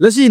လက်ရှိ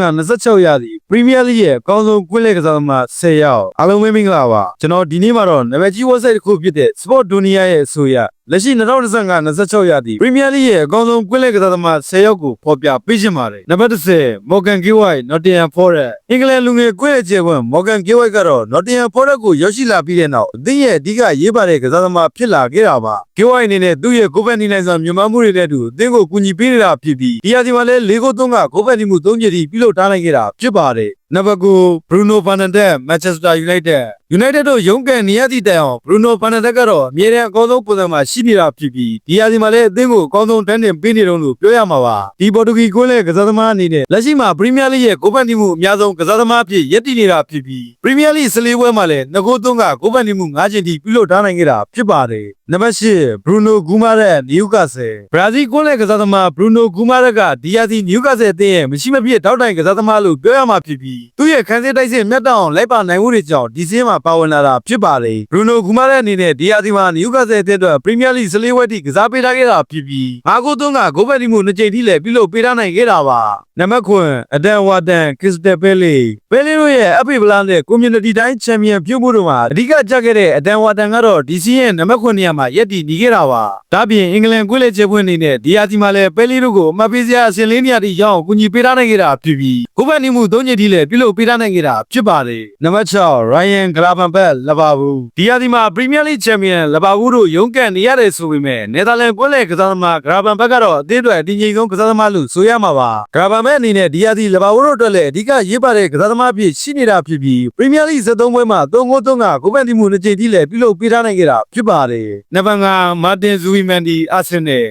2025-26ရာသီပရီးမီးယားလိရဲ့အကောင်းဆုံးကွင်းလက်ကစားသမား10ယောက်အားလုံးပဲမင်္ဂလာပါကျွန်တော်ဒီနေ့မှာတော့နာမည်ကြီး website တစ်ခုဖြစ်တဲ့ Sport Dunia ရဲ့အဆိုအရလက်ရှိ2025-26ရာသီပရီးမီးယားလိရဲ့အကောင်းဆုံးကွင်းလက်ကစားသမား10ယောက်ကိုဖော်ပြပေးချင်ပါတယ်နံပါတ်10 Morgan Giroud Nottingham Forest အင်္ဂလန်လူငယ်ကွင်းရဲ့ခြေခွင် Morgan Giroud ကတော့ Nottingham Forest ကိုရောက်ရှိလာပြီးတဲ့နောက်အသင်းရဲ့အဓိကရေးပါတဲ့ကစားသမားဖြစ်လာခဲ့တာပါ Giroud အနေနဲ့သူ့ရဲ့ကိုပန်နီနိုင်ဆောင်မြန်မာမှုတွေနဲ့အတူအသင်းကိုကူညီပေးနေတာဖြစ်ပြီးဒီရာသီမှာလည်း၄-၃ကကိုပန်နီမှု၃ချက်ထိပြုလုပ်ထားနိုင်ခဲ့တာဖြစ်ပါတယ်နံပါတ်9 Bruno Fernandes Manchester United တို့ရုန်းကန်နေရသည့်တိုင်အောင် Bruno Fernandes ကတော့အမြဲတမ်းအကောင်းဆုံးပုံစံမှာရှိနေတာဖြစ်ပြီးဒီရာသီမှာလည်းအသင်းကိုအကောင်းဆုံးတန်းတင်ပေးနေတော့လို့ပြောရမှာပါဒီပေါ်တူဂီကွင်းလက်ကစားသမားအနေနဲ့လက်ရှိမှာပရီးမီးယားလိရဲ့ကိုပန်တီမှုအများဆုံးကစားသမားအဖြစ်ရပ်တည်နေတာဖြစ်ပြီးပရီးမီးယားလိ14ပွဲမှာလည်း2ဂိုး3ကကိုပန်တီမှု9ချက်ထိပြုလုပ်ထားနိုင်ခဲ့တာဖြစ်ပါတယ်နံပါတ်10 Bruno Guimaraes Newcastle ဘရာဇီးကွင်းလက်ကစားသမား Bruno Guimaraes ကဒီရာသီ Newcastle အသင်းရဲ့မရှိမဖြစ်ထောက်တိုင်ကစားသမားလို့ပြောရမှာဖြစ်ပြီးသူ့ရဲ့ခန်းစစ်တိုက်စစ်မြတ်တောင်လိုက်ပါနိုင်မှုတွေကြောင့်ဒီစင်းမှာပါဝင်လာတာဖြစ်ပါတယ် Bruno Guimaraes အနေနဲ့ဒီရာသီမှာ Newcastle အသင်းအတွက် Premier League 14ပွဲထိကစားပေးထားခဲ့တာဖြစ်ပြီး5ဂိုး3ကဂိုးပတ်တီမှု2ကြိမ်ထိလည်းပြုလုပ်ပေးထားနိုင်ခဲ့တာပါနံပါတ်9 Adam Wharton Crystal Palace တို့ရဲ့အပိဗလာနဲ့ Community တိုင်းချန်ပီယံပြုမှုတို့မှာအဓိကကျခဲ့တဲ့ Adam Wharton ကတော့ဒီစီးရဲ့နံပါတ်9နေရာမှာရပ်တည်နေခဲ့တာပါဒါပြင်အင်္ဂလန်ကွင်းလက်ချေဖွင့်နေနဲ့ဒီရာသီမှာလည်း Palace တို့ကိုအမှတ်ပေးစရာအဆင့်၄နေရာထိရောက်အောင်ကူညီပေးထားနိုင်ခဲ့တာဖြစ်ပြီးဂိုးပတ်တီမှု3ကြိမ်ထိလည်းပြုလုပ်ပေးထားနိုင်ခဲ့တာဖြစ်ပါတယ်နံပါတ်6 Ryan Gravenberch လီဗာပူးဒီရာသီမှာ Premier League Champion လီဗာပူးတို့ရုန်းကန်နေရတယ်ဆိုပေမဲ့နယ်သာလန်ကွင်းလက်ကစားသမား Gravenberch ကတော့အသင်းအတွက်အတည်ငြိမ်ဆုံးကစားသမားလို့ဆိုရမှာပါ Gravenberch အနေနဲ့ဒီရာသီလီဗာပူးတို့အတွက်လည်းအဓိကရေးပါတဲ့ကစားသမားအဖြစ်ရှိနေတာဖြစ်ပြီး Premier League 73ပွဲမှာ3ဂိုး3ကဂိုးပတ်တီမှု2ကြိမ်ထိလည်းပြုလုပ်ပေးထားနိုင်ခဲ့တာဖြစ်ပါတယ်နံပါတ်5 Martin Zubimendi Arsenal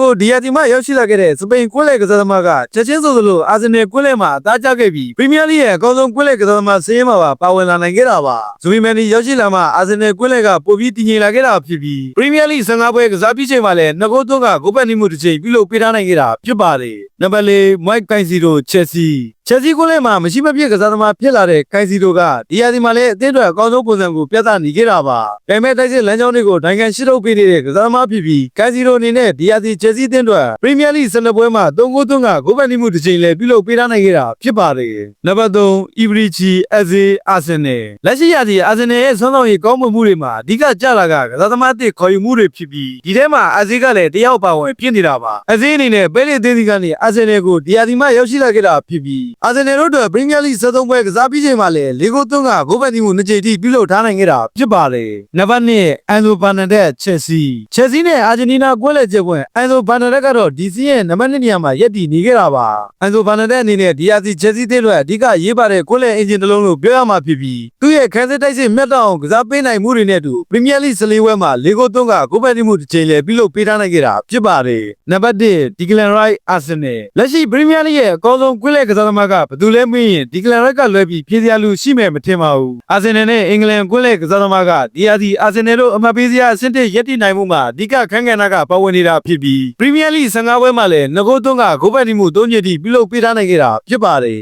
ကိုဒီရာသီမှာရောက်ရှိလာခဲ့တဲ့စပိန်ကွင်းလက်ကစားသမားကချက်ချင်းဆိုသလို Arsenal ကွင်းလက်မှာအသားကျခဲ့ပြီး Premier League ရဲ့အကောင်းဆုံးကွင်းလက်ကစားသမားစင်းမှာပါဝင်လာနိုင်ခဲ့တာပါဇူဘီမန်ဒီရောက်ရှိလာမှအာဆင်နယ်ကွင်းလက်ကပိုပြီးတည်ငြိမ်လာခဲ့တာဖြစ်ပြီးပရီးမီးယားလိ15ပွဲကစားပြီးချိန်မှာလည်း2ဂိုး3ကဂိုးပတ်နေမှုတစ်ချိန်ပြုလုပ်ပေးထားနိုင်ခဲ့တာဖြစ်ပါတယ်နံပါတ်4 Mike Caicedo Chelsea ကွင်းလက်မှာမရှိမဖြစ်ကစားသမားဖြစ်လာတဲ့ Caicedo ကဒီရာသီမှာလည်းအသင်းအတွက်အကောင်းဆုံးပုံစံကိုပြသနေခဲ့တာပါဒါပေမဲ့တိုက်စစ်လမ်းကြောင်းတွေကိုနိုင်ငံရှိထုတ်ပေးနေတဲ့ကစားသမားဖြစ်ပြီး Caicedo အနေနဲ့ဒီရာသီ Chelsea အသင်းအတွက်ပရီးမီးယားလိ12ပွဲမှာ3ဂိုး3ကဂိုးပတ်နေမှုတစ်ချိန်လည်းပြုလုပ်ပေးထားနိုင်ခဲ့တာဖြစ်ပါတယ်နံပါတ်3 Ibrichi Eze Arsenal လက်ရှိရာသီအာဆင်နယ်ရဲ့ဆွမ်းဆောင်ရည်ကောင်းမွန်မှုတွေမှာအဓိကကျလာကစားသမားအသစ်ခေါ်ယူမှုတွေဖြစ်ပြီးဒီထဲမှာအာဇီကလည်းတယောက်ပါဝင်ဖြစ်နေတာပါအာဇီအနေနဲ့ပဲလေသေးစီကနေအာဆင်နယ်ကိုဒီရာသီမှာရောက်ရှိလာခဲ့တာဖြစ်ပြီးအာဆင်နယ်တို့အတွက်ပရီးမီးယားလိ73ပွဲကစားပြီးချိန်မှာလည်း၄ဂိုး3ကဂိုးပတ်တီမှု2ကြိမ်ထိပြုလုပ်ထားနိုင်ခဲ့တာဖြစ်ပါတယ်နံပါတ်2 Enzo Fernandez Chelsea နဲ့အာဂျင်တီးနားကွင်းလက်ကျက်ကွင်း Enzo Fernandez ကတော့ဒီစီးရဲ့နံပါတ်2နေရာမှာရပ်တည်နေခဲ့တာပါ Enzo Fernandez အနေနဲ့ဒီရာသီ Chelsea အသင်းအတွက်အဓိကရေးပါတဲ့ကွင်းလက်အင်ဂျင်တစ်လုံးလို့ပြောရမှာဖြစ်ပြီးသူ့ရဲ့ခန်းစစ်တိုက်စစ်မြတ်တောင်ကစားပေးနိုင်မှုတွေနဲ့အတူပရီးမီးယားလိ14ပွဲမှာ၄ဂိုး3ကဂိုးပတ်တီမှုတစ်ချိန်လည်းပြုလုပ်ပေးထားနိုင်ခဲ့တာဖြစ်ပါတယ်နံပါတ်1 Declan Rice Arsenal လက်ရှိပရီးမီးယားလိရဲ့အကောင်းဆုံးကွင်းလက်ကစားသမားကဘယ်သူလဲမေးရင် Declan Rice ကလွဲပြီးဖြေစရာလူရှိမယ်မထင်ပါဘူး Arsenal နဲ့အင်္ဂလန်ကွင်းလက်ကစားသမားကဒီရာသီ Arsenal တို့အမှတ်ပေးစရာအဆင့်1ရပ်တည်နိုင်မှုမှာအဓိကခန်းကဏ္ဍကပါဝင်နေတာဖြစ်ပြီးပရီးမီးယားလိ15ပွဲမှာလည်း2ဂိုး3ကဂိုးပတ်တီမှု3ချက်ထိပြုလုပ်ပေးထားနိုင်ခဲ့တာဖြစ်ပါတယ်